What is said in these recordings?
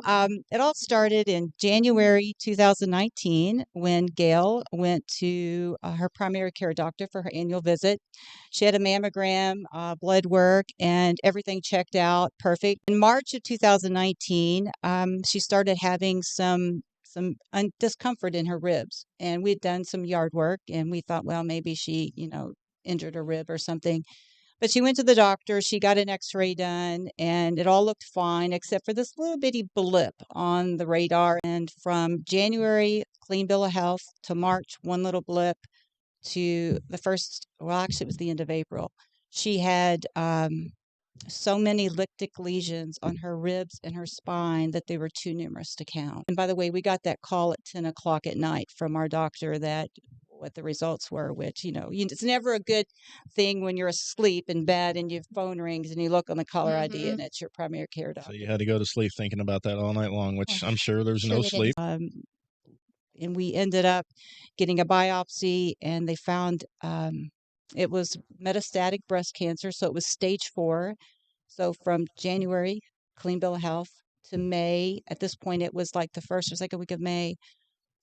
It all started in January 2019 when Gail went to her primary care doctor for her annual visit. She had a mammogram, blood work, and everything checked out perfect. In March of 2019, she started having some discomfort in her ribs, and we'd done some yard work, and we thought, well, maybe she, injured her rib or something. But she went to the doctor, she got an X-ray done, and it all looked fine except for this little bitty blip on the radar. And from January, clean bill of health, to March, one little blip, to the first, well, actually, it was the end of April. She had so many lytic lesions on her ribs and her spine that they were too numerous to count. And by the way, we got that call at 10 o'clock at night from our doctor that what the results were, which, it's never a good thing when you're asleep in bed and your phone rings and you look on the caller ID and it's your primary care So doctor. you had to go to sleep thinking about that all night long, which I'm sure there's no sleep. And we ended up getting a biopsy, and they found it was metastatic breast cancer. So it was stage 4. So from January, clean bill of health, to May, at this point, it was like the first or second week of May,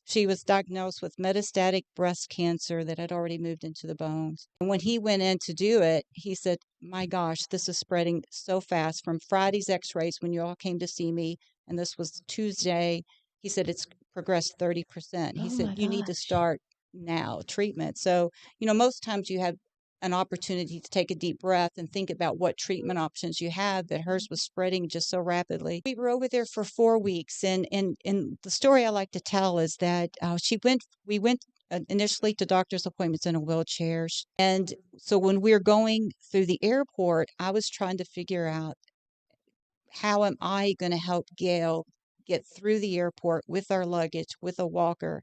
she was diagnosed with metastatic breast cancer that had already moved into the bones. And when he went in to do it, he said, my gosh, this is spreading so fast. From Friday's x-rays when you all came to see me, and this was Tuesday, he said it's progressed 30%. He said, you need to start now treatment. So, most times you have an opportunity to take a deep breath and think about what treatment options you have, but hers was spreading just so rapidly. We were over there for 4 weeks, and the story I like to tell is that we went initially to doctor's appointments in a wheelchair. And so when we were going through the airport, I was trying to figure out, how am I going to help Gail get through the airport with our luggage, with a walker?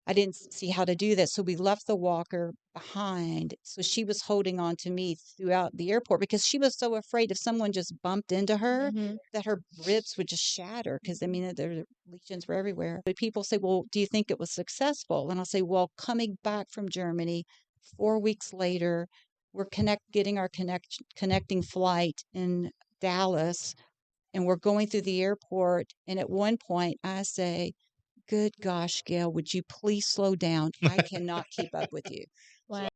I didn't see how to do that. So we left the walker behind. So she was holding on to me throughout the airport because she was so afraid if someone just bumped into her that her ribs would just shatter, because the lesions were everywhere. But people say, well, do you think it was successful? And I'll say, well, coming back from Germany 4 weeks later, we're getting our connecting flight in Dallas, and we're going through the airport. And at one point I say, good gosh, Gail, would you please slow down? I cannot keep up with you. Wow.